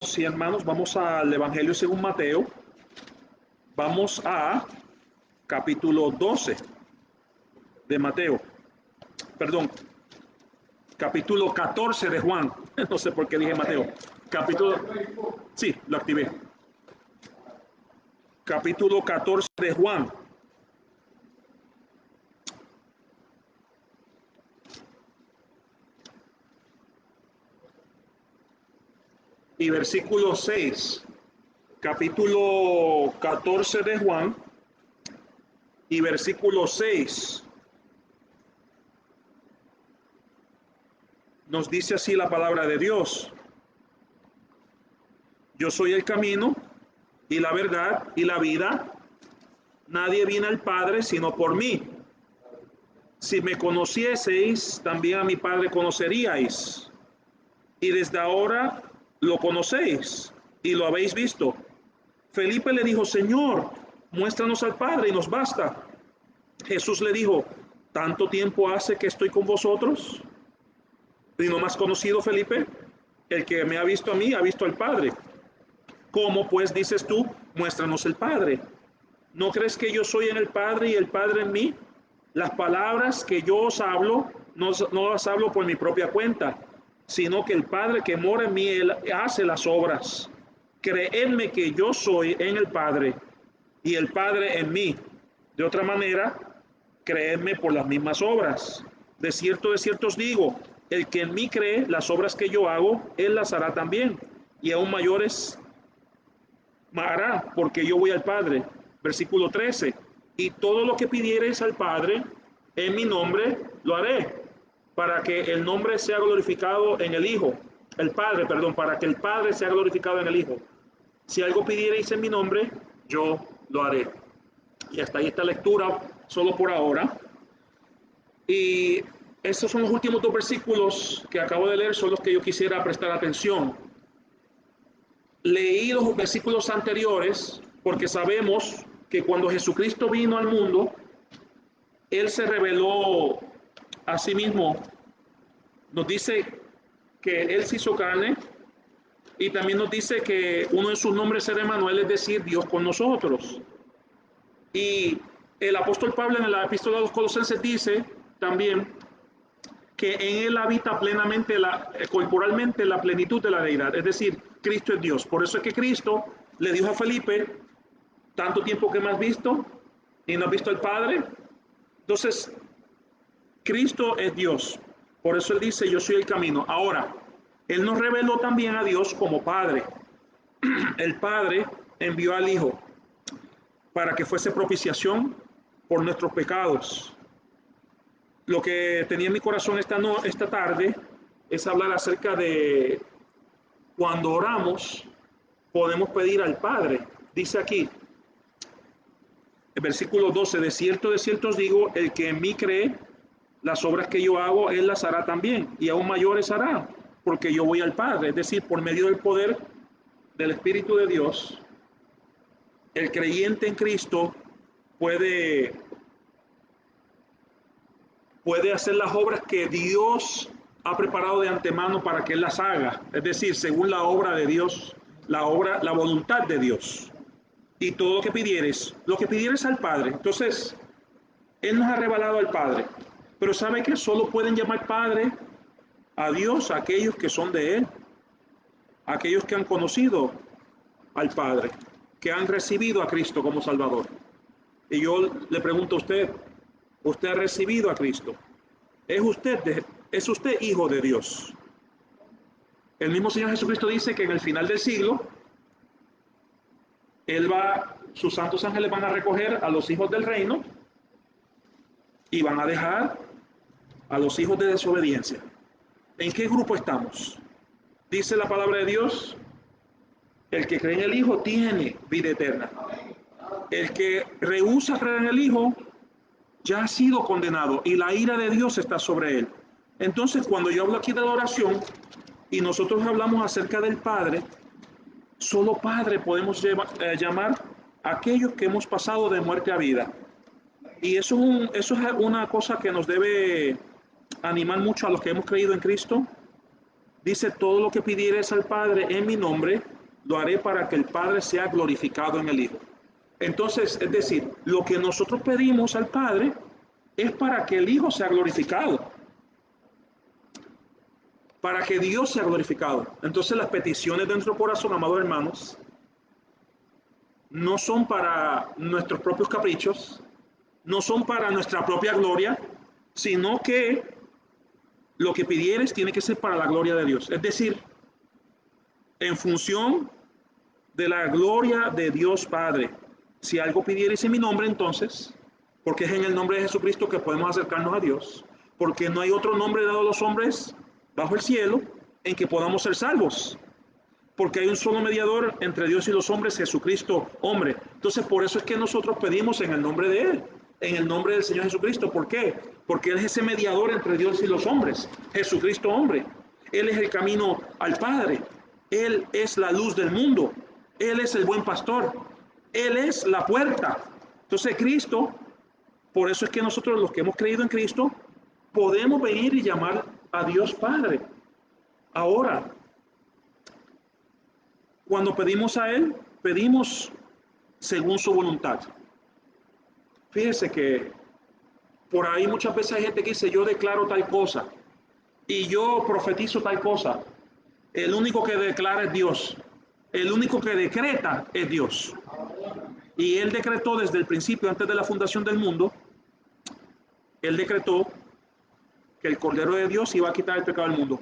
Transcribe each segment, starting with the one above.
Sí, hermanos, vamos al Evangelio según Mateo. Vamos a capítulo 12 de Mateo. Perdón, capítulo 14 de Juan. No sé por qué dije Mateo. Capítulo... Sí, lo activé. Capítulo 14 de Juan. Y versículo 6. Capítulo 14 de Juan y versículo 6. Nos dice así la palabra de Dios. Yo soy el camino y la verdad y la vida. Nadie viene al Padre sino por mí. Si me conocieseis, también a mi Padre conoceríais. Y desde ahora lo conocéis y lo habéis visto. Felipe le dijo, Señor, muéstranos al Padre y nos basta. Jesús le dijo, ¿tanto tiempo hace que estoy con vosotros? ¿Y no me has conocido, Felipe? El que me ha visto a mí, ha visto al Padre. ¿Cómo pues dices tú, muéstranos el Padre? ¿No crees que yo soy en el Padre y el Padre en mí? Las palabras que yo os hablo, no las hablo por mi propia cuenta, sino que el Padre que mora en mí, Él hace las obras. Creedme que yo soy en el Padre y el Padre en mí. De otra manera, creedme por las mismas obras. De cierto os digo, el que en mí cree, las obras que yo hago, Él las hará también. Y aún mayores hará, porque yo voy al Padre. Versículo 13. Y todo lo que pidiereis al Padre en mi nombre, lo haré, para que el nombre sea glorificado en el Hijo. El Padre, perdón, para que el Padre sea glorificado en el Hijo. Si algo pidiereis en mi nombre, yo lo haré. Y hasta ahí esta lectura, solo por ahora. Y estos son los últimos dos versículos que acabo de leer, son los que yo quisiera prestar atención. Leí los versículos anteriores porque sabemos que cuando Jesucristo vino al mundo, Él se reveló a sí mismo. Nos dice que Él se hizo carne y también nos dice que uno de sus nombres era Emmanuel, es decir, Dios con nosotros. Y el apóstol Pablo en la epístola a los Colosenses dice también que en Él habita plenamente, corporalmente, la plenitud de la deidad, es decir, Cristo es Dios. Por eso es que Cristo le dijo a Felipe, tanto tiempo que me has visto y no has visto al Padre. Entonces, Cristo es Dios. Por eso Él dice, yo soy el camino. Ahora, Él nos reveló también a Dios como Padre. El Padre envió al Hijo para que fuese propiciación por nuestros pecados. Lo que tenía en mi corazón esta tarde es hablar acerca de cuando oramos, podemos pedir al Padre. Dice aquí, el versículo 12, de cierto os digo, el que en mí cree, las obras que yo hago, Él las hará también, y aún mayores hará, porque yo voy al Padre. Es decir, por medio del poder del Espíritu de Dios, el creyente en Cristo puede hacer las obras que Dios ha preparado de antemano para que Él las haga. Es decir, según la obra de Dios, la voluntad de Dios. Y todo lo que pidieres al Padre. Entonces, Él nos ha revelado al Padre. Pero ¿sabe que solo pueden llamar Padre a Dios aquellos que son de Él? Aquellos que han conocido al Padre, que han recibido a Cristo como Salvador. Y yo le pregunto a usted, ¿usted ha recibido a Cristo? ¿Es usted hijo de Dios? El mismo Señor Jesucristo dice que en el final del siglo, sus santos ángeles van a recoger a los hijos del reino y van a dejar a los hijos de desobediencia. ¿En qué grupo estamos? Dice la palabra de Dios, el que cree en el Hijo tiene vida eterna. El que rehúsa creer en el Hijo ya ha sido condenado y la ira de Dios está sobre él. Entonces, cuando yo hablo aquí de la oración y nosotros hablamos acerca del Padre, solo Padre podemos llamar a aquellos que hemos pasado de muerte a vida. Y eso es una cosa que nos debe animar mucho a los que hemos creído en Cristo, Dice, todo lo que pidieres al Padre en mi nombre, lo haré para que el Padre sea glorificado en el Hijo. Entonces, es decir, lo que nosotros pedimos al Padre es para que el Hijo sea glorificado, para que Dios sea glorificado. Entonces, las peticiones de nuestro corazón, amados hermanos, no son para nuestros propios caprichos, no son para nuestra propia gloria, sino que lo que pidieres tiene que ser para la gloria de Dios. Es decir, en función de la gloria de Dios Padre. Si algo pidieres en mi nombre, entonces, porque es en el nombre de Jesucristo que podemos acercarnos a Dios, porque no hay otro nombre dado a los hombres bajo el cielo en que podamos ser salvos, porque hay un solo mediador entre Dios y los hombres, Jesucristo, hombre. Entonces, por eso es que nosotros pedimos en el nombre de Él, en el nombre del Señor Jesucristo. ¿Por qué? Porque Él es ese mediador entre Dios y los hombres, Jesucristo, hombre. Él es el camino al Padre. Él es la luz del mundo. Él es el buen pastor. Él es la puerta. Entonces, Cristo, por eso es que nosotros los que hemos creído en Cristo, podemos venir y llamar a Dios Padre. Ahora, cuando pedimos a Él, pedimos según su voluntad. Fíjese que por ahí muchas veces hay gente que dice, yo declaro tal cosa y yo profetizo tal cosa. El único que declara es Dios. El único que decreta es Dios. Y Él decretó desde el principio, antes de la fundación del mundo, Él decretó que el Cordero de Dios iba a quitar el pecado del mundo.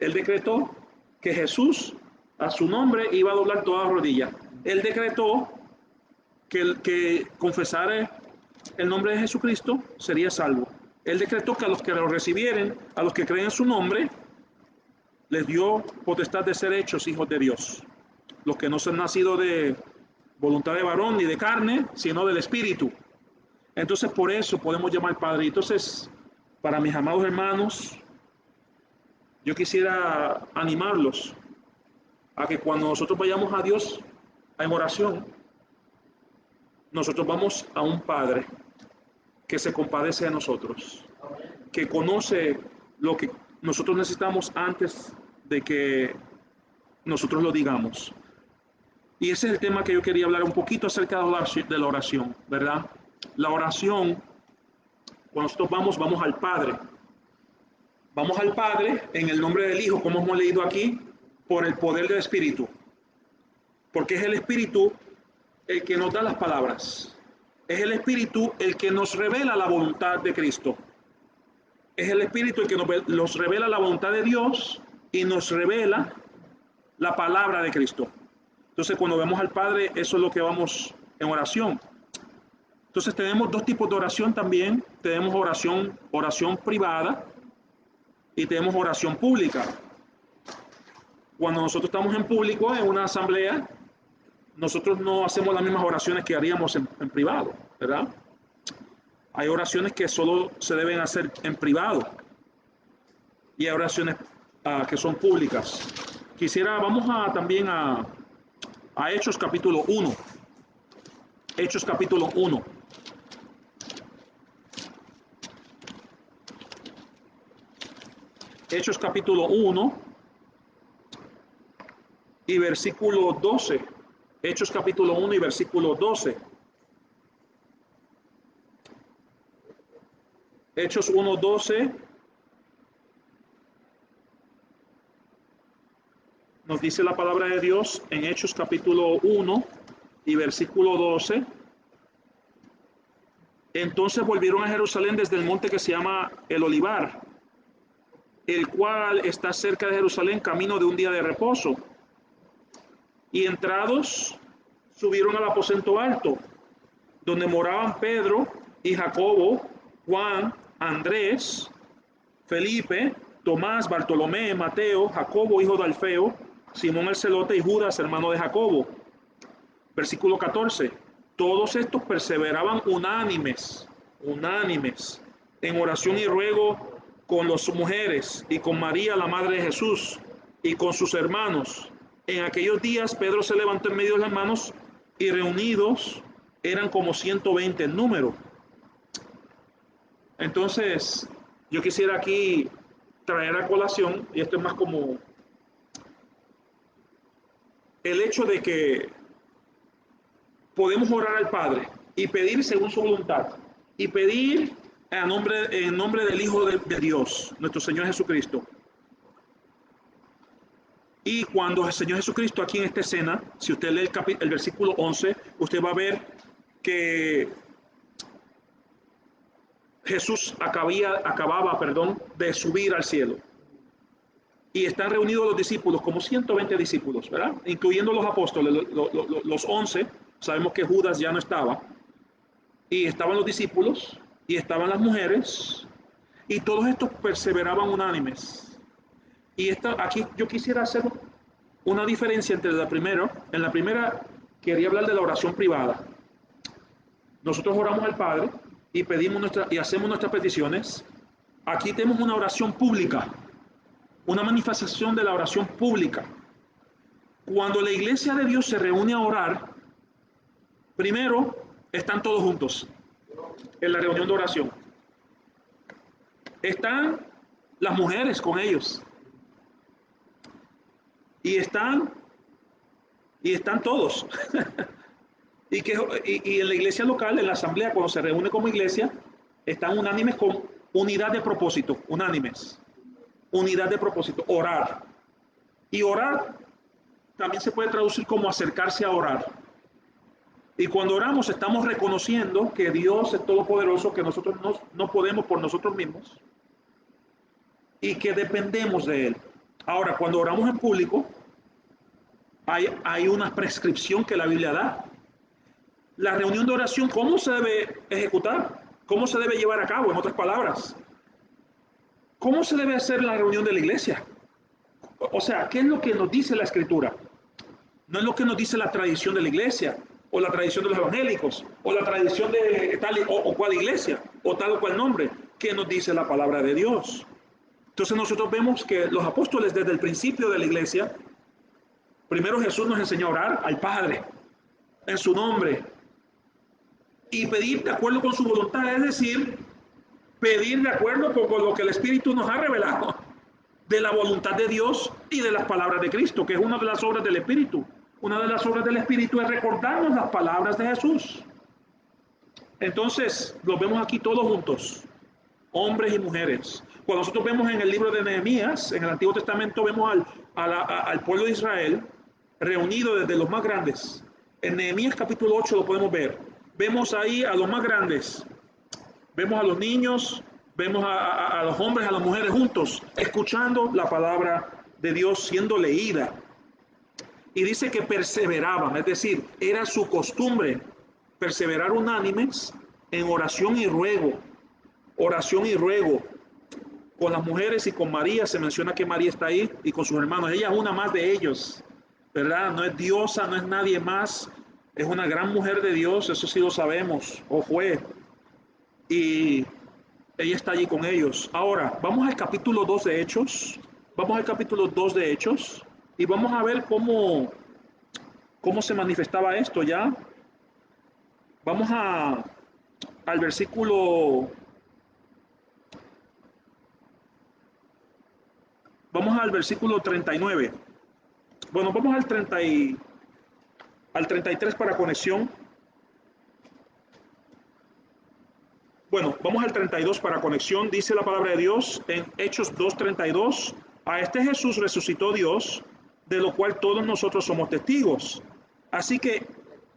Él decretó que Jesús, a su nombre, iba a doblar todas las rodillas. Él decretó que el que confesara el nombre de Jesucristo sería salvo. Él decretó que a los que lo recibieren, a los que creen en su nombre, les dio potestad de ser hechos hijos de Dios. Los que no se han nacido de voluntad de varón ni de carne, sino del Espíritu. Entonces, por eso podemos llamar Padre. Entonces, para mis amados hermanos, yo quisiera animarlos a que cuando nosotros vayamos a Dios en oración, nosotros vamos a un Padre que se compadece de nosotros, que conoce lo que nosotros necesitamos antes de que nosotros lo digamos. Y ese es el tema que yo quería hablar un poquito acerca de la oración, ¿verdad? La oración, cuando nosotros vamos al Padre. Vamos al Padre en el nombre del Hijo, como hemos leído aquí, por el poder del Espíritu. Porque es el Espíritu el que nos da las palabras. Es el Espíritu el que nos revela la voluntad de Cristo. Es el Espíritu el que nos revela la voluntad de Dios y nos revela la palabra de Cristo. Entonces, cuando vemos al Padre, eso es lo que vamos en oración. Entonces, tenemos dos tipos de oración también. Tenemos oración privada y tenemos oración pública. Cuando nosotros estamos en público, en una asamblea, nosotros no hacemos las mismas oraciones que haríamos en privado, ¿verdad? Hay oraciones que solo se deben hacer en privado y hay oraciones que son públicas. Vamos también a Hechos capítulo 1. Hechos capítulo 1. Hechos capítulo 1 y versículo 12. Hechos capítulo 1 y versículo 12. Hechos 1, 12. Nos dice la palabra de Dios en Hechos capítulo 1 y versículo 12. Entonces volvieron a Jerusalén desde el monte que se llama el Olivar, el cual está cerca de Jerusalén, camino de un día de reposo. Y entrados, subieron al aposento alto, donde moraban Pedro y Jacobo, Juan, Andrés, Felipe, Tomás, Bartolomé, Mateo, Jacobo, hijo de Alfeo, Simón el celote y Judas, hermano de Jacobo. Versículo 14. Todos estos perseveraban unánimes en oración y ruego con las mujeres y con María, la madre de Jesús, y con sus hermanos. En aquellos días Pedro se levantó en medio de las manos y reunidos eran como 120 en número. Entonces, yo quisiera aquí traer a colación, y esto es más como el hecho de que podemos orar al Padre y pedir según su voluntad y pedir en nombre del Hijo de Dios, nuestro Señor Jesucristo. Y cuando el Señor Jesucristo aquí en esta escena, si usted lee el versículo 11, usted va a ver que Jesús acababa de subir al cielo. Y están reunidos los discípulos, como 120 discípulos, ¿verdad? Incluyendo los apóstoles, los 11. Sabemos que Judas ya no estaba. Y estaban los discípulos, y estaban las mujeres, y todos estos perseveraban unánimes. Y aquí yo quisiera hacer una diferencia entre la primera. En la primera quería hablar de la oración privada. Nosotros oramos al Padre y pedimos y hacemos nuestras peticiones. Aquí tenemos una oración pública, una manifestación de la oración pública. Cuando la iglesia de Dios se reúne a orar, primero están todos juntos en la reunión de oración. Están las mujeres con ellos. Y están todos. y en la iglesia local, en la asamblea, cuando se reúne como iglesia, están unánimes con unidad de propósito, unánimes. Unidad de propósito, orar. Y orar también se puede traducir como acercarse a orar. Y cuando oramos estamos reconociendo que Dios es todopoderoso, que nosotros no podemos por nosotros mismos y que dependemos de Él. Ahora, cuando oramos en público, hay una prescripción que la Biblia da. La reunión de oración, ¿cómo se debe ejecutar? ¿Cómo se debe llevar a cabo? En otras palabras, ¿cómo se debe hacer la reunión de la iglesia? O sea, ¿qué es lo que nos dice la Escritura? No es lo que nos dice la tradición de la iglesia, o la tradición de los evangélicos, o la tradición de tal o cual iglesia, o tal o cual nombre. ¿Qué nos dice la palabra de Dios? Entonces nosotros vemos que los apóstoles desde el principio de la iglesia, primero Jesús nos enseñó a orar al Padre en su nombre y pedir de acuerdo con su voluntad, es decir, pedir de acuerdo con lo que el Espíritu nos ha revelado de la voluntad de Dios y de las palabras de Cristo, que es una de las obras del Espíritu. Una de las obras del Espíritu es recordarnos las palabras de Jesús. Entonces, los vemos aquí todos juntos, hombres y mujeres. Cuando nosotros vemos en el libro de Nehemías, en el Antiguo Testamento, vemos al pueblo de Israel reunido desde los más grandes. En Nehemías capítulo 8 lo podemos ver. Vemos ahí a los más grandes. Vemos a los niños, vemos a los hombres, a las mujeres juntos, escuchando la palabra de Dios siendo leída. Y dice que perseveraban, es decir, era su costumbre perseverar unánimes en oración y ruego. Oración y ruego. Con las mujeres y con María, se menciona que María está ahí y con sus hermanos. Ella es una más de ellos, ¿verdad? No es diosa, no es nadie más. Es una gran mujer de Dios, eso sí lo sabemos, o fue. Y ella está allí con ellos. Ahora, vamos al capítulo 2 de Hechos. Vamos al capítulo 2 de Hechos y vamos a ver cómo se manifestaba esto ya. Vamos al versículo... Vamos al versículo 39. Bueno, vamos al 33 para conexión. Bueno, vamos al 32 para conexión. Dice la palabra de Dios en Hechos 2:32. A este Jesús resucitó Dios, de lo cual todos nosotros somos testigos. Así que,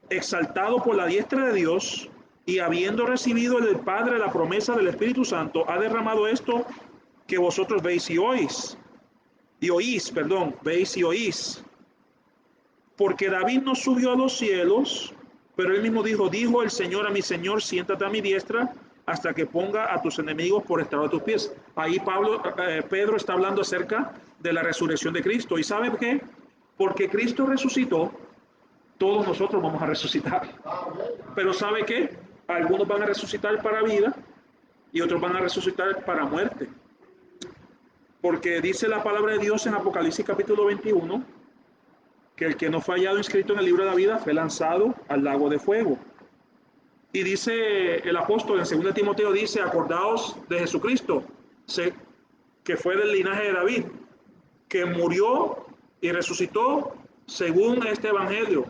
exaltado por la diestra de Dios y habiendo recibido del Padre la promesa del Espíritu Santo, ha derramado esto que vosotros veis y oís. Veis y oís. Porque David no subió a los cielos, pero él mismo dijo el Señor a mi Señor, siéntate a mi diestra hasta que ponga a tus enemigos por estrado de tus pies. Ahí Pedro está hablando acerca de la resurrección de Cristo. ¿Y sabe qué? Porque Cristo resucitó, todos nosotros vamos a resucitar. Pero ¿sabe qué? Algunos van a resucitar para vida y otros van a resucitar para muerte. Porque dice la palabra de Dios en Apocalipsis capítulo 21, que el que no fue hallado inscrito en el libro de la vida fue lanzado al lago de fuego. Y dice el apóstol en 2 Timoteo, dice, acordaos de Jesucristo, que que fue del linaje de David, que murió y resucitó según este evangelio.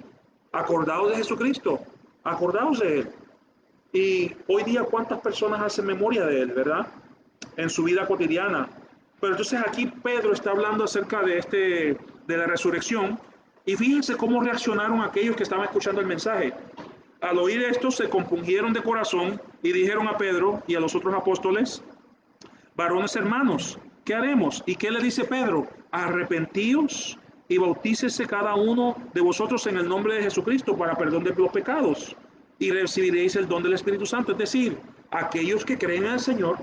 Acordaos de Jesucristo, acordaos de él. Y hoy día, ¿cuántas personas hacen memoria de él, verdad? En su vida cotidiana. Pero entonces aquí Pedro está hablando acerca de la resurrección, y fíjense cómo reaccionaron aquellos que estaban escuchando el mensaje. Al oír esto se compungieron de corazón y dijeron a Pedro y a los otros apóstoles: varones hermanos, ¿qué haremos? ¿Y qué le dice Pedro? Arrepentíos y bautícese cada uno de vosotros en el nombre de Jesucristo para perdón de los pecados, y recibiréis el don del Espíritu Santo. Es decir, aquellos que creen en el Señor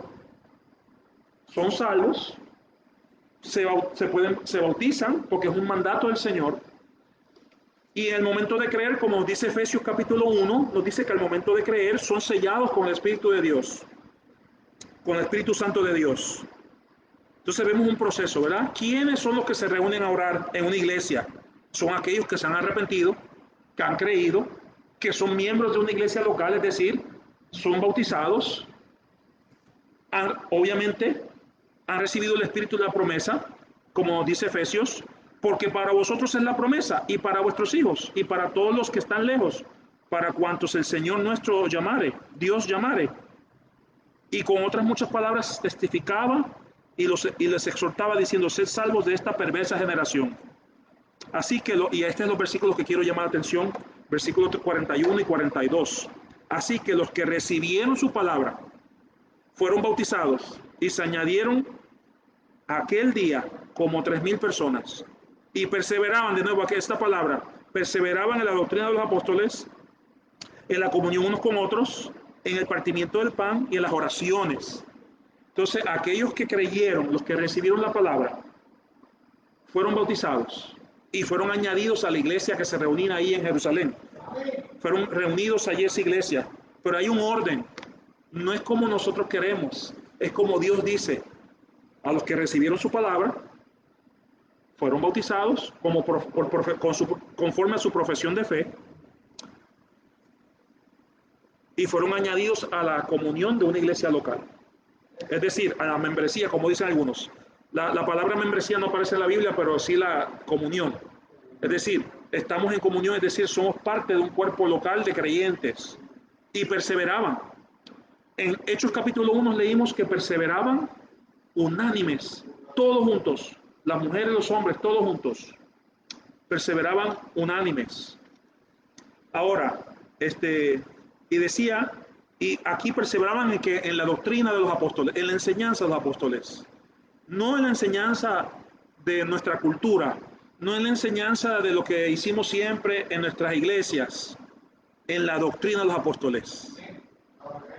son salvos, se bautizan porque es un mandato del Señor. Y en el momento de creer, como dice Efesios capítulo 1, nos dice que al momento de creer son sellados con el Espíritu de Dios, con el Espíritu Santo de Dios. Entonces vemos un proceso, ¿verdad? ¿Quiénes son los que se reúnen a orar en una iglesia? Son aquellos que se han arrepentido, que han creído, que son miembros de una iglesia local, es decir, son bautizados, obviamente han recibido el Espíritu de la promesa, como dice Efesios, porque para vosotros es la promesa, y para vuestros hijos, y para todos los que están lejos, para cuantos el Señor nuestro llamare, Dios llamare. Y con otras muchas palabras testificaba y les exhortaba diciendo: sed salvos de esta perversa generación. Así que, y este es los versículos que quiero llamar la atención, versículos 41 y 42. Así que los que recibieron su palabra fueron bautizados y se añadieron aquel día como 3,000 personas, y perseveraban, de nuevo aquí esta palabra, perseveraban en la doctrina de los apóstoles, en la comunión unos con otros, en el partimiento del pan y en las oraciones. Entonces, aquellos que creyeron, los que recibieron la palabra, fueron bautizados y fueron añadidos a la iglesia que se reunía ahí en Jerusalén. Fueron reunidos allí esa iglesia, pero hay un orden. No es como nosotros queremos, es como Dios dice. A los que recibieron su palabra, fueron bautizados conforme a su profesión de fe, y fueron añadidos a la comunión de una iglesia local. Es decir, a la membresía, como dicen algunos. La palabra membresía no aparece en la Biblia, pero sí la comunión. Es decir, estamos en comunión, es decir, somos parte de un cuerpo local de creyentes. Y perseveraban. En Hechos capítulo 1 leímos que perseveraban unánimes, todos juntos, las mujeres y los hombres, todos juntos, perseveraban unánimes. Ahora, y decía, y aquí perseveraban en la doctrina de los apóstoles, en la enseñanza de los apóstoles, no en la enseñanza de nuestra cultura, no en la enseñanza de lo que hicimos siempre en nuestras iglesias, en la doctrina de los apóstoles.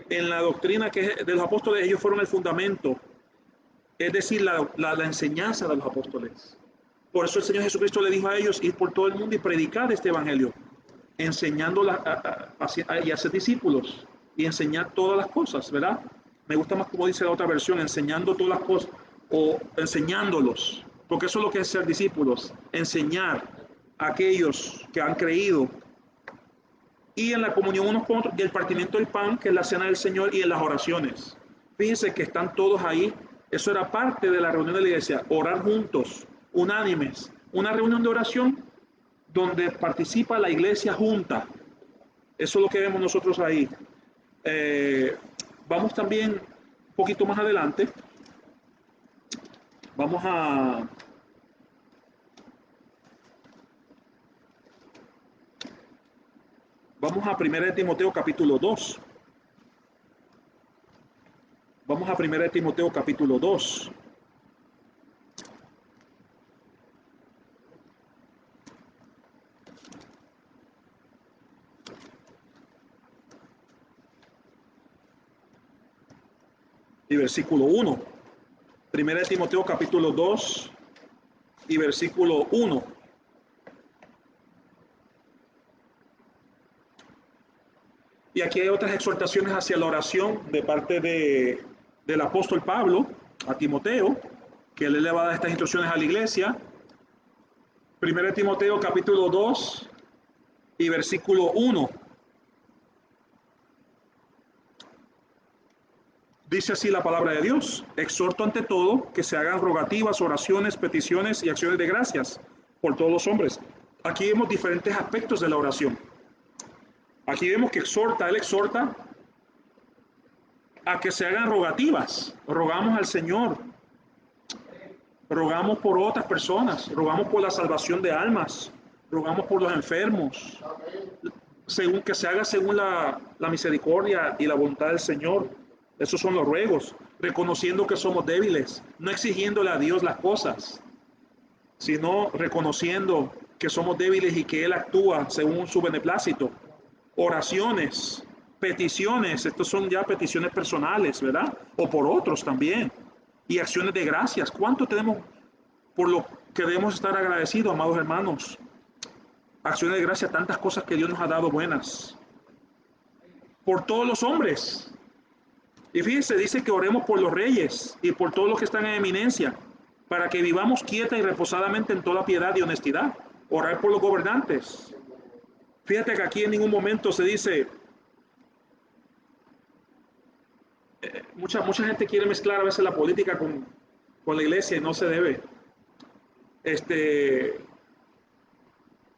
En la doctrina de los apóstoles, ellos fueron el fundamento, es decir, la enseñanza de los apóstoles. Por eso el Señor Jesucristo le dijo a ellos: ir por todo el mundo y predicar este evangelio, enseñándola y hacer discípulos y enseñar todas las cosas, ¿verdad? Me gusta más como dice la otra versión, enseñando todas las cosas, o enseñándolos, porque eso es lo que es ser discípulos, enseñar a aquellos que han creído. Y en la comunión unos con otros, y el partimiento del pan, que es la cena del Señor, y en las oraciones. Fíjense que están todos ahí. Eso era parte de la reunión de la iglesia, orar juntos, unánimes. Una reunión de oración donde participa la iglesia junta. Eso es lo que vemos nosotros ahí. Vamos también un poquito más adelante. Vamos a Vamos a 1 Timoteo capítulo 2. Vamos a 1 Timoteo capítulo 2. Y versículo 1. 1 Timoteo capítulo 2 y versículo 1. Y aquí hay otras exhortaciones hacia la oración de parte del apóstol Pablo a Timoteo, que él le va a dar estas instrucciones a la iglesia. 1 Timoteo capítulo 2 y versículo 1. Dice así la palabra de Dios: exhorto ante todo que se hagan rogativas, oraciones, peticiones y acciones de gracias por todos los hombres. Aquí vemos diferentes aspectos de la oración. Aquí vemos que él exhorta a que se hagan rogativas. Rogamos al Señor, rogamos por otras personas, rogamos por la salvación de almas, rogamos por los enfermos, según que se haga según la misericordia y la voluntad del Señor. Esos son los ruegos, reconociendo que somos débiles, no exigiéndole a Dios las cosas, sino reconociendo que somos débiles y que Él actúa según su beneplácito. Oraciones, peticiones, estos son ya peticiones personales, ¿verdad? O por otros también. Y acciones de gracias. ¿Cuánto tenemos por lo que debemos estar agradecidos, amados hermanos? Acciones de gracias, tantas cosas que Dios nos ha dado buenas. Por todos los hombres. Y fíjense, dice que oremos por los reyes y por todos los que están en eminencia, para que vivamos quieta y reposadamente en toda piedad y honestidad. Orar por los gobernantes. Fíjate que aquí en ningún momento se dice, mucha gente quiere mezclar a veces la política con la iglesia y no se debe.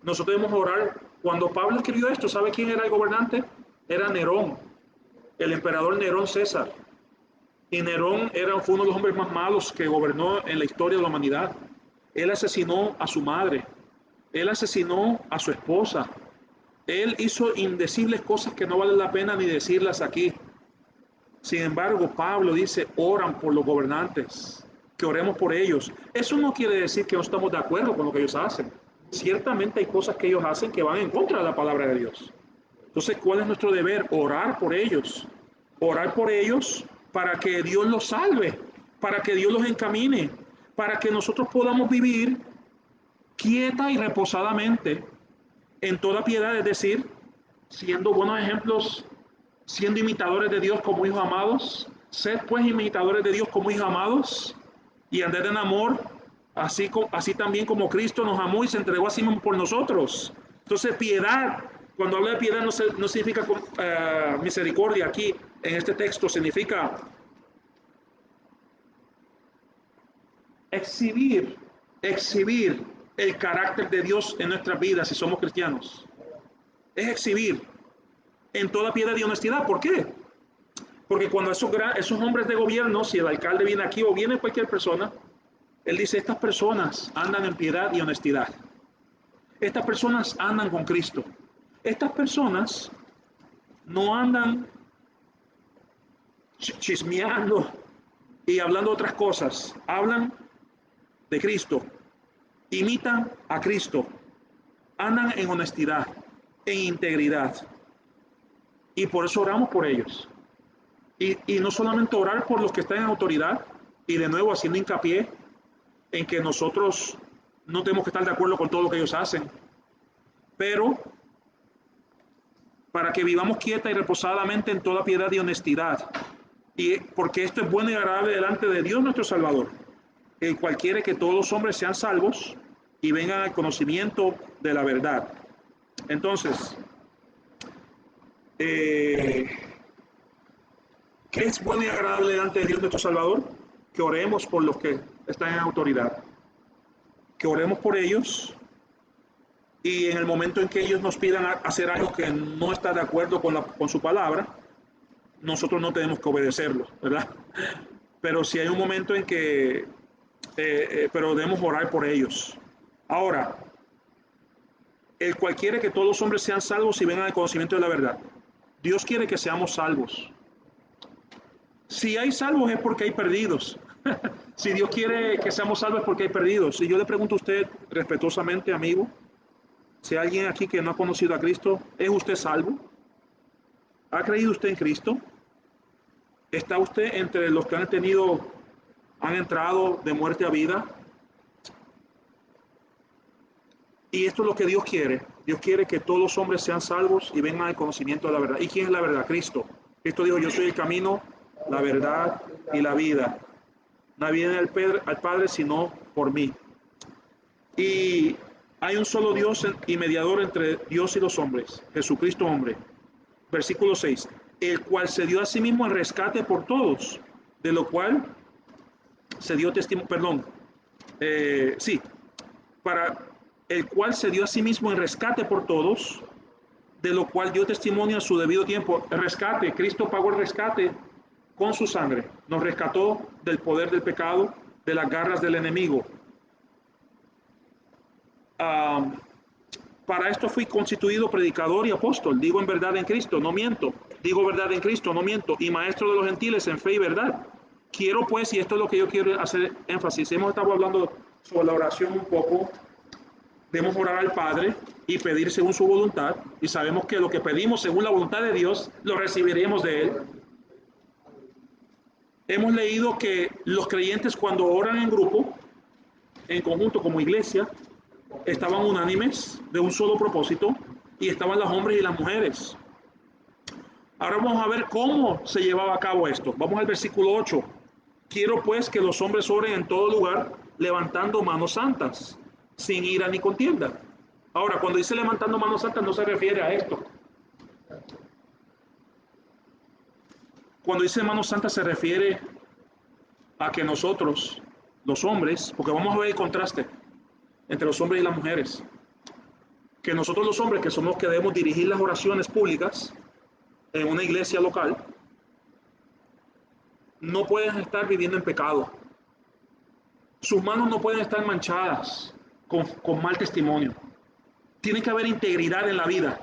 Nosotros debemos orar. Cuando Pablo escribió esto, ¿sabe quién era el gobernante? Era Nerón, el emperador Nerón César. Y Nerón fue uno de los hombres más malos que gobernó en la historia de la humanidad. Él asesinó a su madre, él asesinó a su esposa, él hizo indecibles cosas que no vale la pena ni decirlas aquí. Sin embargo, Pablo dice, oran por los gobernantes, que oremos por ellos. Eso no quiere decir que no estamos de acuerdo con lo que ellos hacen. Ciertamente hay cosas que ellos hacen que van en contra de la palabra de Dios. Entonces, ¿cuál es nuestro deber? Orar por ellos. Orar por ellos para que Dios los salve, para que Dios los encamine, para que nosotros podamos vivir quieta y reposadamente en toda piedad, es decir, siendo buenos ejemplos, siendo imitadores de Dios como hijos amados. Sed pues imitadores de Dios como hijos amados y andad en amor, así también como Cristo nos amó y se entregó a sí mismo por nosotros. Entonces, piedad, cuando habla de piedad no significa misericordia. Aquí en este texto significa exhibir el carácter de Dios en nuestras vidas si somos cristianos. Es exhibir en toda piedad y honestidad. ¿Por qué? Porque cuando esos hombres de gobierno, si el alcalde viene aquí o viene cualquier persona, él dice, estas personas andan en piedad y honestidad. Estas personas andan con Cristo. Estas personas no andan chismeando y hablando otras cosas. Hablan de Cristo. Imitan a Cristo. Andan en honestidad, en integridad. Y por eso oramos por ellos. Y no solamente orar por los que están en autoridad, y de nuevo haciendo hincapié en que nosotros no tenemos que estar de acuerdo con todo lo que ellos hacen, pero para que vivamos quieta y reposadamente en toda piedad y honestidad, y porque esto es bueno y agradable delante de Dios nuestro Salvador, el cual quiere que todos los hombres sean salvos y vengan al conocimiento de la verdad. Entonces, ¿qué es bueno y agradable delante de Dios nuestro Salvador? Que oremos por los que están en autoridad, que oremos por ellos, y en el momento en que ellos nos pidan hacer algo que no está de acuerdo con su palabra, nosotros no tenemos que obedecerlo, ¿verdad? Pero si hay un momento en que, pero debemos orar por ellos. Ahora, el cual quiere que todos los hombres sean salvos y vengan al conocimiento de la verdad. Dios quiere que seamos salvos. Si hay salvos es porque hay perdidos. Si Dios quiere que seamos salvos es porque hay perdidos. Y yo le pregunto a usted respetuosamente, amigo, si hay alguien aquí que no ha conocido a Cristo, ¿es usted salvo? ¿Ha creído usted en Cristo? ¿Está usted entre los que han entrado de muerte a vida? Y esto es lo que Dios quiere. Dios quiere que todos los hombres sean salvos y vengan al conocimiento de la verdad. ¿Y quién es la verdad? Cristo. Cristo dijo, yo soy el camino, la verdad y la vida. Nadie viene al Padre sino por mí. Y hay un solo Dios y mediador entre Dios y los hombres, Jesucristo hombre. Versículo 6. el cual se dio a sí mismo en rescate por todos, de lo cual se dio testimonio, perdón, sí, para el cual se dio a sí mismo en rescate por todos, de lo cual dio testimonio a su debido tiempo. El rescate, Cristo pagó el rescate con su sangre, nos rescató del poder del pecado, de las garras del enemigo. Para esto fui constituido predicador y apóstol, digo en verdad en Cristo, no miento, digo verdad en Cristo, no miento, y maestro de los gentiles en fe y verdad. Quiero pues, y esto es lo que yo quiero hacer énfasis, hemos estado hablando sobre la oración un poco, debemos orar al Padre y pedir según su voluntad, y sabemos que lo que pedimos según la voluntad de Dios, lo recibiremos de Él. Hemos leído que los creyentes cuando oran en grupo, en conjunto como iglesia, estaban unánimes de un solo propósito y estaban los hombres y las mujeres. Ahora vamos a ver cómo se llevaba a cabo esto. Vamos al versículo 8. Quiero pues que los hombres oren en todo lugar levantando manos santas, sin ira ni contienda. Ahora, cuando dice levantando manos santas no se refiere a esto. Cuando dice manos santas se refiere a que nosotros, los hombres, porque vamos a ver el contraste entre los hombres y las mujeres, que nosotros los hombres, que somos los que debemos dirigir las oraciones públicas en una iglesia local, no pueden estar viviendo en pecado. Sus manos no pueden estar manchadas con mal testimonio. Tiene que haber integridad en la vida.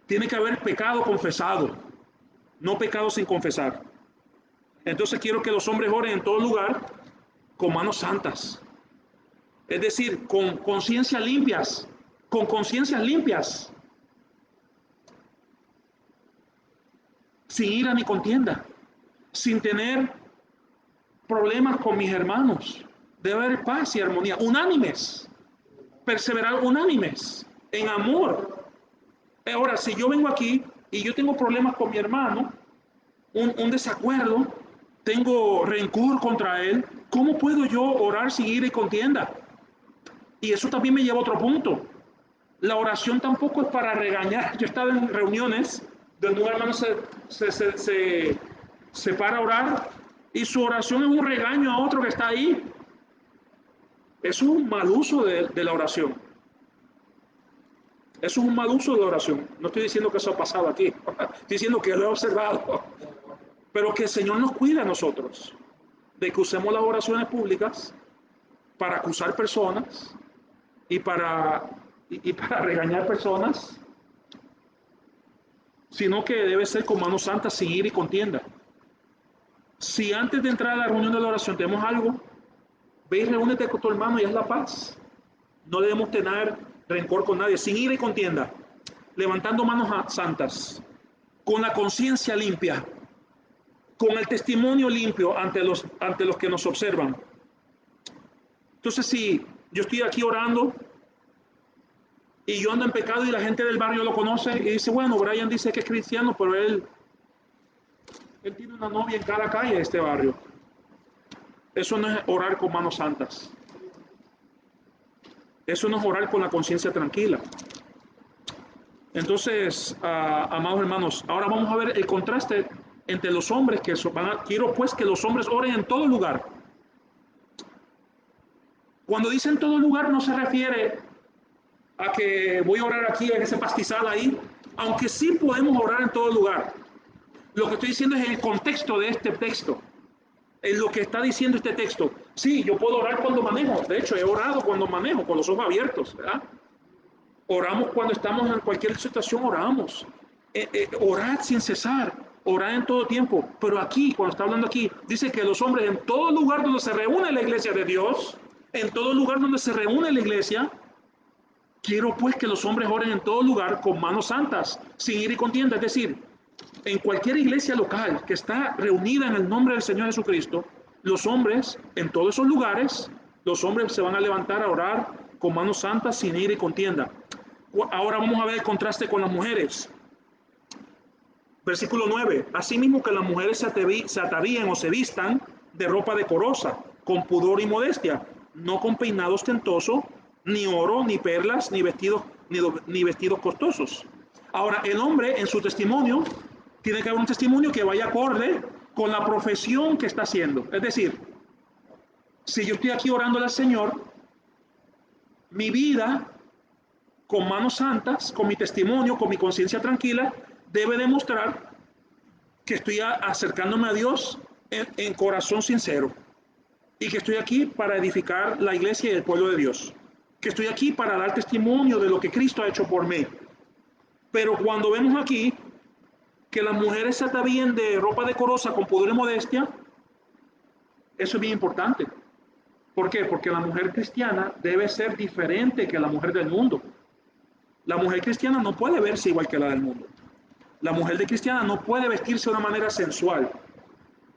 Tiene que haber pecado confesado, no pecado sin confesar. Entonces quiero que los hombres oren en todo lugar con manos santas. Es decir, con conciencias limpias, con conciencias limpias, sin ira ni contienda, sin tener problemas con mis hermanos. Debe haber paz y armonía, unánimes, perseverar unánimes, en amor. Ahora, si yo vengo aquí y yo tengo problemas con mi hermano, un desacuerdo, tengo rencor contra él, ¿cómo puedo yo orar sin ira y contienda? Y eso también me lleva a otro punto. La oración tampoco es para regañar. Yo he estado en reuniones donde un hermano se para a orar y su oración es un regaño a otro que está ahí. Eso es un mal uso de la oración. Eso es un mal uso de la oración. No estoy diciendo que eso ha pasado aquí. Estoy diciendo que lo he observado. Pero que el Señor nos cuida a nosotros de que usemos las oraciones públicas para acusar personas y para regañar personas, sino que debe ser con manos santas, sin ira y contienda. Si antes de entrar a la reunión de la oración tenemos algo, ve y reúnete con tu hermano y haz la paz. No debemos tener rencor con nadie, sin ira y contienda, levantando manos santas, con la conciencia limpia, con el testimonio limpio ante los que nos observan. Entonces, si yo estoy aquí orando y yo ando en pecado y la gente del barrio lo conoce y dice, bueno, Brian dice que es cristiano, pero él tiene una novia en cada calle de este barrio. Eso no es orar con manos santas. Eso no es orar con la conciencia tranquila. Entonces, amados hermanos, ahora vamos a ver el contraste entre los hombres quiero pues que los hombres oren en todo lugar. Cuando dice en todo lugar no se refiere a que voy a orar aquí en ese pastizal ahí, aunque sí podemos orar en todo lugar. Lo que estoy diciendo es el contexto de este texto, en lo que está diciendo este texto. Sí, yo puedo orar cuando manejo, de hecho he orado cuando manejo, con los ojos abiertos, ¿verdad? Oramos cuando estamos en cualquier situación, oramos. Orad sin cesar, orad en todo tiempo. Pero aquí, cuando está hablando aquí, dice que los hombres en todo lugar donde se reúne la iglesia de Dios, en todo lugar donde se reúne la iglesia, quiero pues que los hombres oren en todo lugar con manos santas, sin ira y contienda. Es decir, en cualquier iglesia local que está reunida en el nombre del Señor Jesucristo, los hombres, en todos esos lugares, los hombres se van a levantar a orar con manos santas, sin ira y contienda. Ahora vamos a ver el contraste con las mujeres. Versículo 9. Asimismo que las mujeres se atavíen o se vistan de ropa decorosa, con pudor y modestia, no con peinado ostentoso, ni oro, ni perlas, ni vestidos costosos. Ahora, el hombre en su testimonio Tiene que haber un testimonio que vaya acorde con la profesión que está haciendo. Es decir, si yo estoy aquí orando al Señor, mi vida con manos santas, con mi testimonio, con mi conciencia tranquila, debe demostrar que estoy acercándome a Dios en corazón sincero y que estoy aquí para edificar la iglesia y el pueblo de Dios, que estoy aquí para dar testimonio de lo que Cristo ha hecho por mí. Pero cuando vemos aquí que las mujeres se atavían de ropa decorosa con pudor y modestia, eso es bien importante. ¿Por qué? Porque la mujer cristiana debe ser diferente que la mujer del mundo. La mujer cristiana no puede verse igual que la del mundo. La mujer de cristiana no puede vestirse de una manera sensual.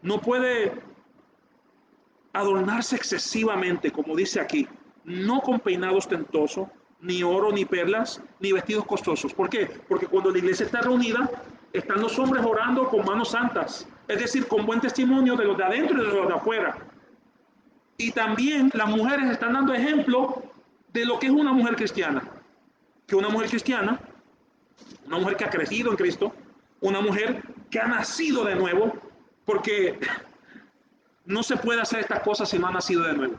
No puede adornarse excesivamente, como dice aquí. No con peinado ostentoso, ni oro, ni perlas, ni vestidos costosos. ¿Por qué? Porque cuando la iglesia está reunida, están los hombres orando con manos santas. Es decir, con buen testimonio de los de adentro y de los de afuera. Y también las mujeres están dando ejemplo de lo que es una mujer cristiana. Que una mujer cristiana, una mujer que ha crecido en Cristo, una mujer que ha nacido de nuevo, porque no se puede hacer estas cosas si no ha nacido de nuevo.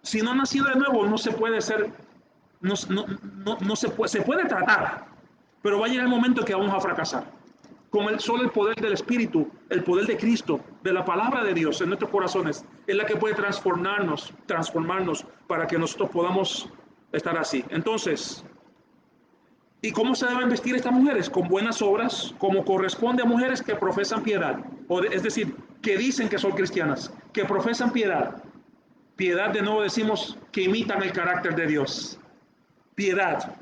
Si no ha nacido de nuevo, no se puede hacer, no se puede tratar, pero va a llegar el momento que vamos a fracasar. Con solo el poder del Espíritu, el poder de Cristo, de la palabra de Dios en nuestros corazones, es la que puede transformarnos para que nosotros podamos estar así. Entonces, ¿y cómo se deben vestir estas mujeres? Con buenas obras, como corresponde a mujeres que profesan piedad. Es decir, que dicen que son cristianas, que profesan piedad. Piedad, de nuevo decimos, que imitan el carácter de Dios. Piedad.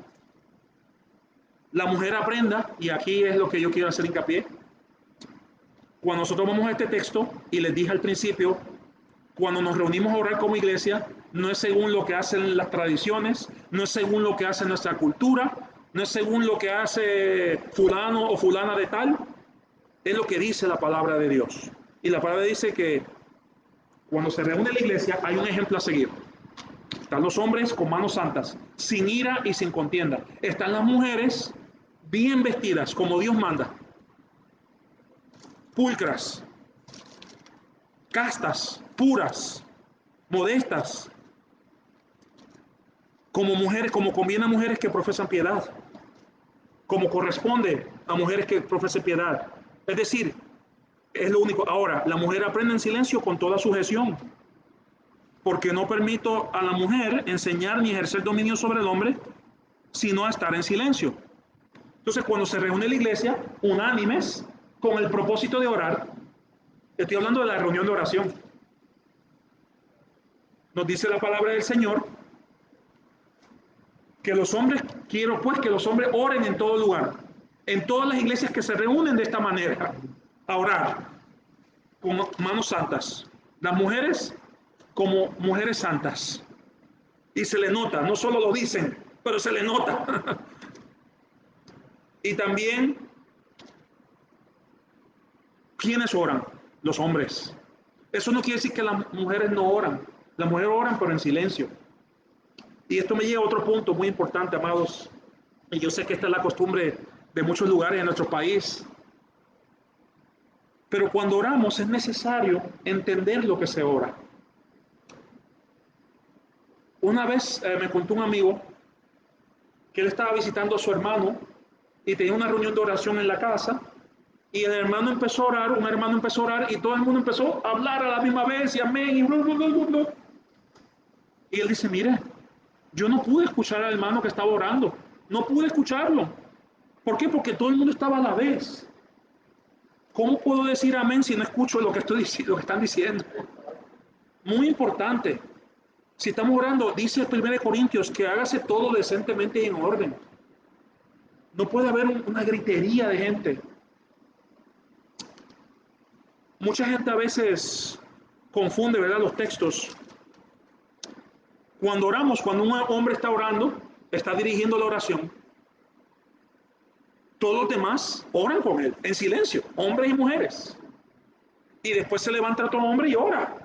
La mujer aprenda, y aquí es lo que yo quiero hacer hincapié. Cuando nosotros vamos a este texto, y les dije al principio, cuando nos reunimos a orar como iglesia, no es según lo que hacen las tradiciones, no es según lo que hace nuestra cultura, no es según lo que hace fulano o fulana de tal, es lo que dice la palabra de Dios. Y la palabra dice que cuando se reúne la iglesia hay un ejemplo a seguir. Están los hombres con manos santas, sin ira y sin contienda. Están las mujeres bien vestidas, como Dios manda, pulcras, castas, puras, modestas, como mujeres, como conviene a mujeres que profesan piedad, como corresponde a mujeres que profesen piedad. Es decir, es lo único. Ahora, la mujer aprende en silencio con toda sujeción, porque no permito a la mujer enseñar ni ejercer dominio sobre el hombre, sino a estar en silencio. Entonces, cuando se reúne la iglesia, unánimes, con el propósito de orar, estoy hablando de la reunión de oración. Nos dice la palabra del Señor que los hombres, quiero pues que los hombres oren en todo lugar, en todas las iglesias que se reúnen de esta manera, a orar con manos santas. Las mujeres como mujeres santas. Y se le nota, no solo lo dicen, pero se le nota. Y también, ¿quiénes oran? Los hombres. Eso no quiere decir que las mujeres no oran. Las mujeres oran, pero en silencio. Y esto me lleva a otro punto muy importante, amados. Y yo sé que esta es la costumbre de muchos lugares en nuestro país. Pero cuando oramos es necesario entender lo que se ora. Una vez me contó un amigo que él estaba visitando a su hermano y tenía una reunión de oración en la casa. Y el hermano empezó a orar, un hermano empezó a orar y todo el mundo empezó a hablar a la misma vez y amén y bla, bla, bla, bla. Y él dice, mire, yo no pude escuchar al hermano que estaba orando, no pude escucharlo. ¿Por qué? Porque todo el mundo estaba a la vez. ¿Cómo puedo decir amén si no escucho lo que estoy diciendo, lo que están diciendo? Muy importante. Si estamos orando, dice 1 Corintios, que hágase todo decentemente y en orden. No puede haber una gritería de gente. Mucha gente a veces confunde, ¿verdad?, los textos. Cuando oramos, cuando un hombre está orando, está dirigiendo la oración, todos los demás oran con él, en silencio, hombres y mujeres. Y después se levanta otro hombre y ora.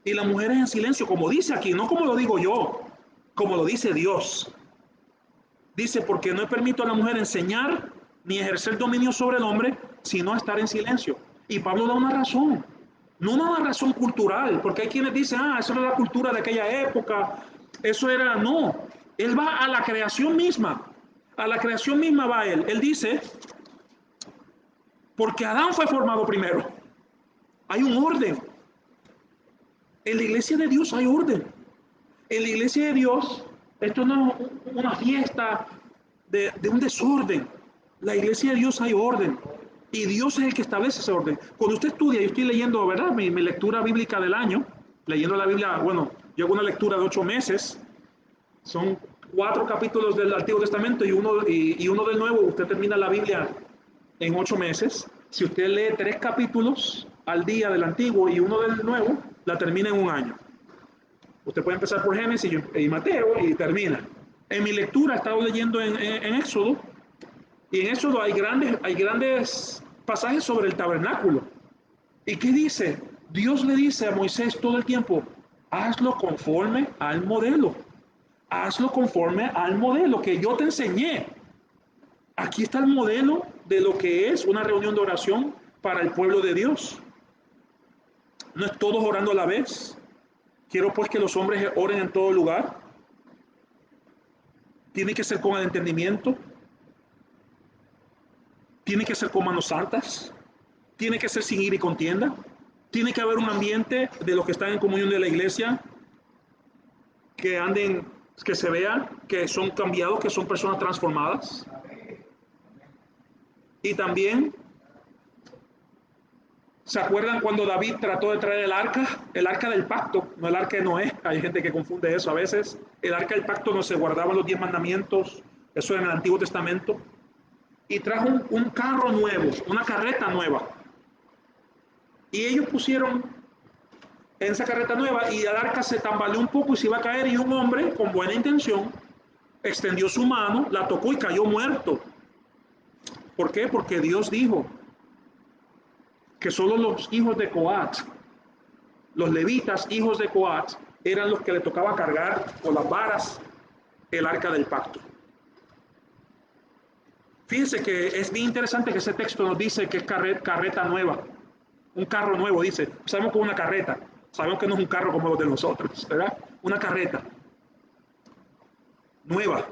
Y la mujer es en silencio, como dice aquí, no como lo digo yo, como lo dice Dios. Dice, porque no permito a la mujer enseñar ni ejercer dominio sobre el hombre, sino estar en silencio. Y Pablo da una razón, no una razón cultural, porque hay quienes dicen, eso era la cultura de aquella época, eso era, no, él va a la creación misma, va él. Él dice, porque Adán fue formado primero, hay un orden. En la iglesia de Dios hay orden. En la iglesia de Dios, esto no es una fiesta de un desorden. La iglesia de Dios hay orden. Y Dios es el que establece ese orden. Cuando usted estudia, yo estoy leyendo, ¿verdad? Mi lectura bíblica del año, leyendo la Biblia, bueno, yo hago una lectura de 8 meses. Son 4 capítulos del Antiguo Testamento y uno del Nuevo. Usted termina la Biblia en 8 meses. Si usted lee 3 capítulos al día del Antiguo y uno del Nuevo, la termina en un año. Usted puede empezar por Génesis y Mateo y termina. En mi lectura he estado leyendo en Éxodo, y en Éxodo hay grandes pasajes sobre el tabernáculo. ¿Y qué dice? Dios le dice a Moisés todo el tiempo, hazlo conforme al modelo. Hazlo conforme al modelo que yo te enseñé. Aquí está el modelo de lo que es una reunión de oración para el pueblo de Dios. No es todos orando a la vez. Quiero pues que los hombres oren en todo lugar. Tiene que ser con el entendimiento. Tiene que ser con manos santas. Tiene que ser sin ira y contienda. Tiene que haber un ambiente de los que están en comunión de la iglesia que anden, que se vea que son cambiados, que son personas transformadas. Y también, ¿se acuerdan cuando David trató de traer el arca del pacto, no el arca de Noé? Hay gente que confunde eso a veces. El arca del pacto no se guardaban los 10 mandamientos, eso era en el Antiguo Testamento. Y trajo un carro nuevo, una carreta nueva. Y ellos pusieron en esa carreta nueva y el arca se tambaleó un poco y se iba a caer, y un hombre con buena intención extendió su mano, la tocó y cayó muerto. ¿Por qué? Porque Dios dijo que solo los hijos de Coat, los levitas, hijos de Coat, eran los que le tocaba cargar con las varas el arca del pacto. Fíjense que es bien interesante que ese texto nos dice que es carreta nueva, un carro nuevo, dice. Sabemos que es una carreta, sabemos que no es un carro como los de nosotros, ¿verdad? Una carreta nueva.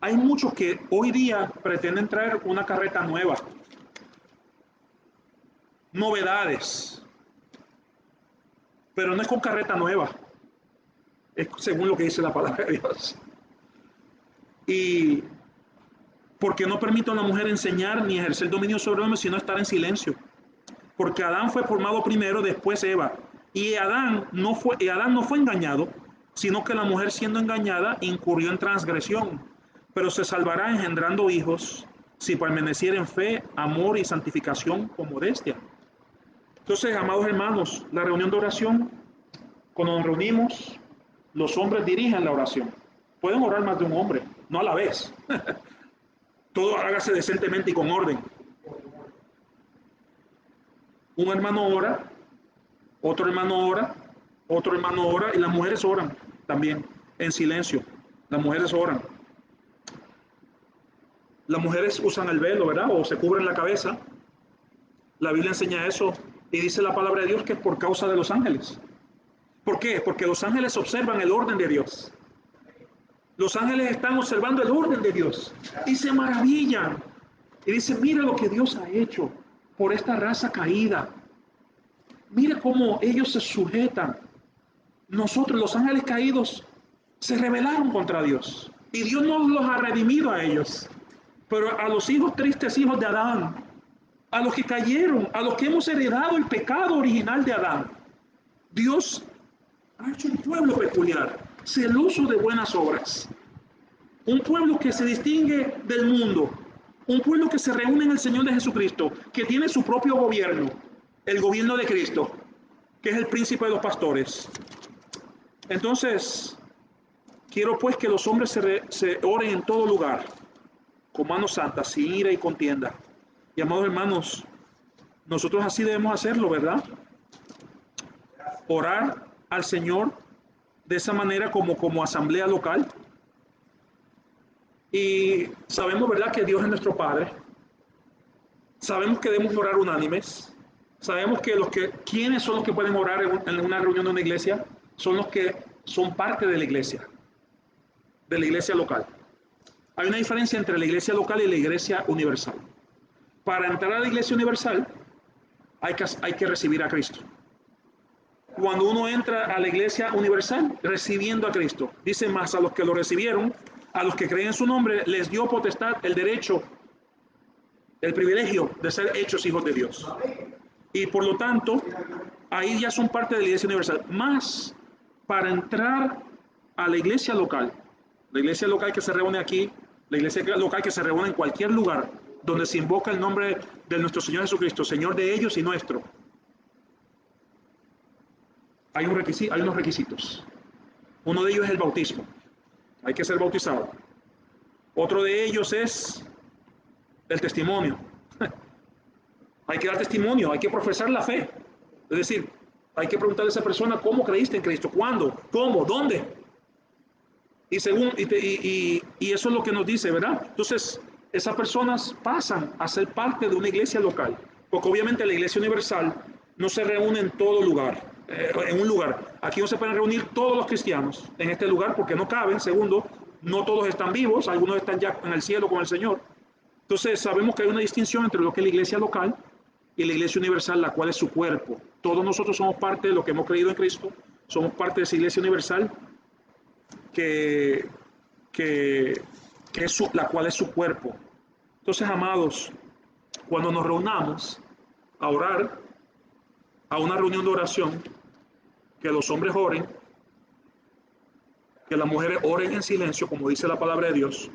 Hay muchos que hoy día pretenden traer una carreta nueva, novedades, pero no es con carreta nueva, es según lo que dice la palabra de Dios. Y porque no permite a una mujer enseñar ni ejercer dominio sobre el hombre, sino estar en silencio. Porque Adán fue formado primero, después Eva. Y Adán no fue engañado, sino que la mujer, siendo engañada, incurrió en transgresión. Pero se salvará engendrando hijos si permaneciera en fe, amor y santificación con modestia. Entonces, amados hermanos, la reunión de oración, cuando nos reunimos, los hombres dirigen la oración. Pueden orar más de un hombre, no a la vez. Todo hágase decentemente y con orden. Un hermano ora, otro hermano ora, otro hermano ora, y las mujeres oran también en silencio. Las mujeres oran. Las mujeres usan el velo, ¿verdad? O se cubren la cabeza. La Biblia enseña eso y dice la palabra de Dios que es por causa de los ángeles. ¿Por qué? Porque los ángeles observan el orden de Dios. Los ángeles están observando el orden de Dios y se maravillan. Y dicen, mira lo que Dios ha hecho por esta raza caída. Mira cómo ellos se sujetan. Nosotros, los ángeles caídos, se rebelaron contra Dios. Y Dios no los ha redimido a ellos. Pero a los hijos tristes, hijos de Adán, a los que cayeron, a los que hemos heredado el pecado original de Adán, Dios ha hecho un pueblo peculiar, celoso de buenas obras. Un pueblo que se distingue del mundo. Un pueblo que se reúne en el Señor de Jesucristo, que tiene su propio gobierno, el gobierno de Cristo, que es el príncipe de los pastores. Entonces, quiero pues que los hombres se oren en todo lugar, con manos santas, sin ira y contienda. Y amados hermanos, nosotros así debemos hacerlo, ¿verdad? Orar al Señor de esa manera como asamblea local. Y sabemos, ¿verdad?, que Dios es nuestro Padre. Sabemos que debemos orar unánimes. Sabemos que ¿quiénes son los que pueden orar en una reunión de una iglesia? Son los que son parte de la iglesia local. Hay una diferencia entre la iglesia local y la iglesia universal. Para entrar a la iglesia universal hay que recibir a Cristo. Cuando uno entra a la iglesia universal, recibiendo a Cristo, dice más, a los que lo recibieron, a los que creen en su nombre, les dio potestad, el derecho, el privilegio de ser hechos hijos de Dios. Y por lo tanto, ahí ya son parte de la iglesia universal. Más para entrar a la iglesia local que se reúne aquí, la iglesia local que se reúne en cualquier lugar donde se invoca el nombre de nuestro Señor Jesucristo, Señor de ellos y nuestro, hay unos requisitos. Uno de ellos es el bautismo. Hay que ser bautizado. Otro de ellos es el testimonio. Hay que dar testimonio, hay que profesar la fe. Es decir, hay que preguntarle a esa persona cómo creíste en Cristo, cuándo, cómo, dónde. Y eso es lo que nos dice, ¿verdad? Entonces, esas personas pasan a ser parte de una iglesia local, porque obviamente la iglesia universal no se reúne en todo lugar, en un lugar. Aquí no se pueden reunir todos los cristianos en este lugar porque no caben. Segundo, no todos están vivos, algunos están ya en el cielo con el Señor. Entonces, sabemos que hay una distinción entre lo que es la iglesia local y la iglesia universal, la cual es su cuerpo. Todos nosotros somos parte de lo que hemos creído en Cristo, somos parte de esa iglesia universal que es la cual es su cuerpo. Entonces, amados, cuando nos reunamos a orar, a una reunión de oración, que los hombres oren, que las mujeres oren en silencio, como dice la palabra de Dios,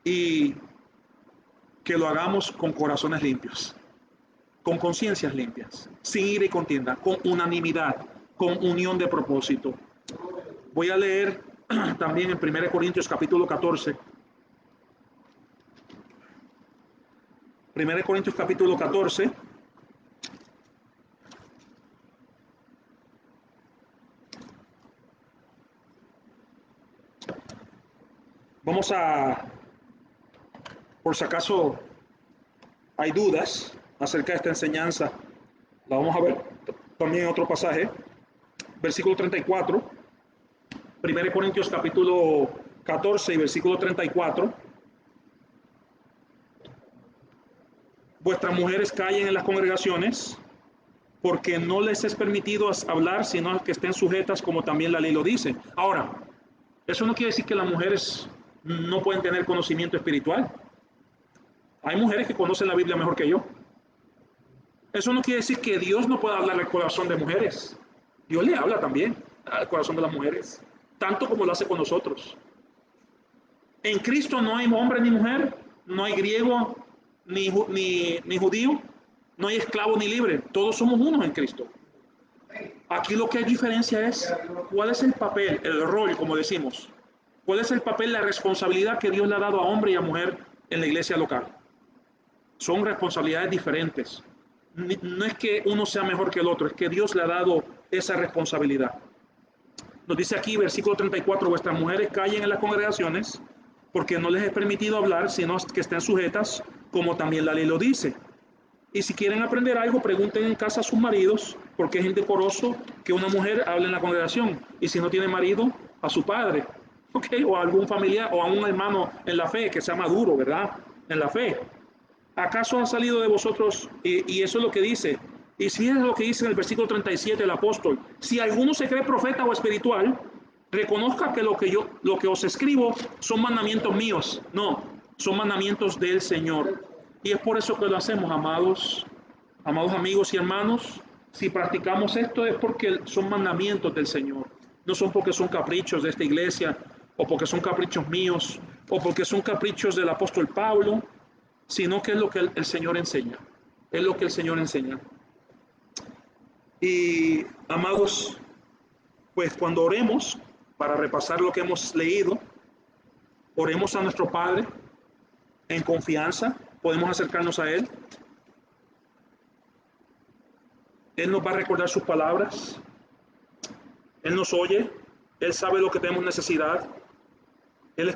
y que lo hagamos con corazones limpios, con conciencias limpias, sin ira y contienda, con unanimidad, con unión de propósito. Voy a leer también en 1 Corintios capítulo 14. 1 Corintios capítulo 14. Vamos a, por si acaso hay dudas acerca de esta enseñanza, la vamos a ver también en otro pasaje. Versículo 34. 1 Corintios capítulo 14 y versículo 34. Vuestras mujeres callen en las congregaciones, porque no les es permitido hablar, sino que estén sujetas, como también la ley lo dice. Ahora, eso no quiere decir que las mujeres no pueden tener conocimiento espiritual. Hay mujeres que conocen la Biblia mejor que yo. Eso no quiere decir que Dios no pueda hablar al corazón de mujeres. Dios le habla también al corazón de las mujeres, tanto como lo hace con nosotros. En Cristo no hay hombre ni mujer, no hay griego ni judío, no hay esclavo ni libre, todos somos unos en Cristo. Aquí lo que hay diferencia es cuál es el papel, el rol, como decimos, cuál es el papel, la responsabilidad que Dios le ha dado a hombre y a mujer en la iglesia local. Son responsabilidades diferentes. No es que uno sea mejor que el otro, es que Dios le ha dado esa responsabilidad. Nos dice aquí, versículo 34, vuestras mujeres callen en las congregaciones, porque no les es permitido hablar, sino que estén sujetas, como también la ley lo dice. Y si quieren aprender algo, pregunten en casa a sus maridos, porque es indecoroso que una mujer hable en la congregación. Y si no tiene marido, a su padre, ¿okay? O a algún familiar, o a un hermano en la fe, que sea maduro, ¿verdad? En la fe. ¿Acaso han salido de vosotros? Y eso es lo que dice. Y si es lo que dice en el versículo 37 el apóstol, si alguno se cree profeta o espiritual, reconozca que lo que os escribo son mandamientos míos. No, son mandamientos del Señor. Y es por eso que lo hacemos, amados amigos y hermanos. Si practicamos esto es porque son mandamientos del Señor. No son porque son caprichos de esta iglesia, o porque son caprichos míos, o porque son caprichos del apóstol Pablo, sino que es lo que el Señor enseña. Es lo que el Señor enseña. Y, amados, pues cuando oremos, para repasar lo que hemos leído, oremos a nuestro Padre en confianza, podemos acercarnos a Él. Él nos va a recordar sus palabras, Él nos oye, Él sabe lo que tenemos necesidad. Él es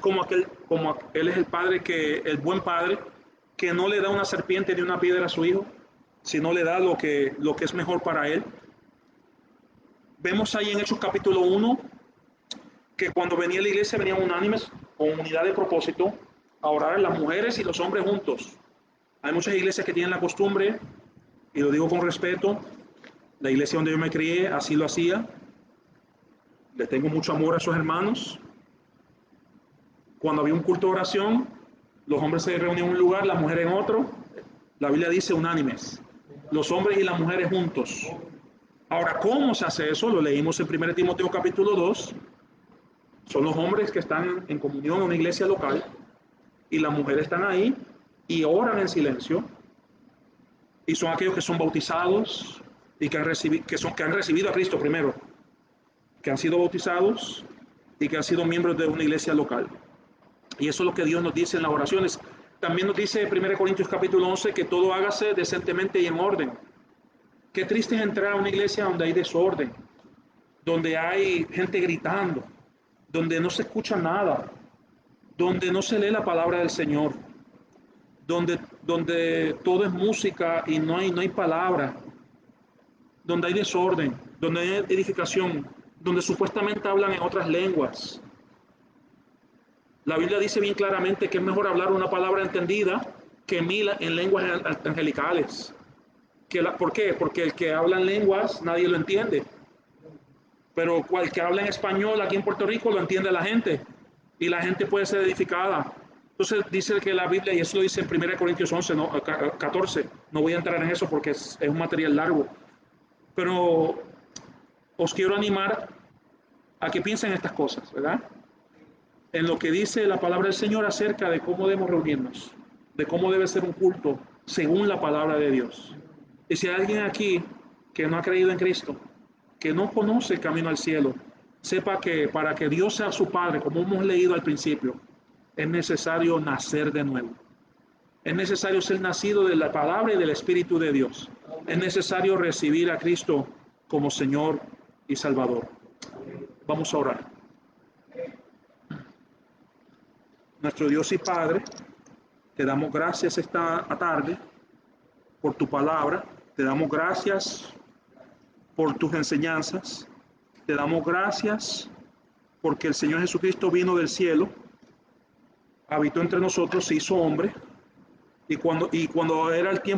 Él es el Padre el buen Padre, que no le da una serpiente ni una piedra a su hijo, sino le da lo que es mejor para él. Vemos ahí en Hechos capítulo 1 que cuando venía la iglesia venían unánimes, con unidad de propósito, a orar las mujeres y los hombres juntos. Hay muchas iglesias que tienen la costumbre, y lo digo con respeto, la iglesia donde yo me crié así lo hacía. Le tengo mucho amor a esos hermanos. Cuando había un culto de oración, los hombres se reunían en un lugar, las mujeres en otro. La Biblia dice unánimes, los hombres y las mujeres juntos. Ahora, ¿cómo se hace eso? Lo leímos en 1 Timoteo capítulo 2. Son los hombres que están en comunión en una iglesia local y las mujeres están ahí y oran en silencio. Y son aquellos que son bautizados y que han recibido a Cristo primero, que han sido bautizados y que han sido miembros de una iglesia local. Y eso es lo que Dios nos dice en las oraciones. También nos dice 1 Corintios capítulo 11 que todo hágase decentemente y en orden. Qué triste es entrar a una iglesia donde hay desorden, donde hay gente gritando, donde no se escucha nada, donde no se lee la palabra del Señor, donde todo es música y no hay palabra, donde hay desorden, donde hay edificación, donde supuestamente hablan en otras lenguas. La Biblia dice bien claramente que es mejor hablar una palabra entendida que 1000 en lenguas angelicales. ¿Por qué? Porque el que habla en lenguas nadie lo entiende. Pero el que habla en español aquí en Puerto Rico lo entiende la gente. Y la gente puede ser edificada. Entonces dice que la Biblia, y eso lo dice en 1 Corintios 11, 14, no voy a entrar en eso porque es un material largo. Pero os quiero animar a que piensen estas cosas, ¿verdad? En lo que dice la palabra del Señor acerca de cómo debemos reunirnos, de cómo debe ser un culto según la palabra de Dios. Y si hay alguien aquí que no ha creído en Cristo, que no conoce el camino al cielo, sepa que para que Dios sea su Padre, como hemos leído al principio, es necesario nacer de nuevo. Es necesario ser nacido de la palabra y del Espíritu de Dios. Es necesario recibir a Cristo como Señor y Salvador. Vamos a orar. Nuestro Dios y Padre, te damos gracias esta tarde por tu palabra, te damos gracias por tus enseñanzas, te damos gracias porque el Señor Jesucristo vino del cielo, habitó entre nosotros, se hizo hombre, y cuando era el tiempo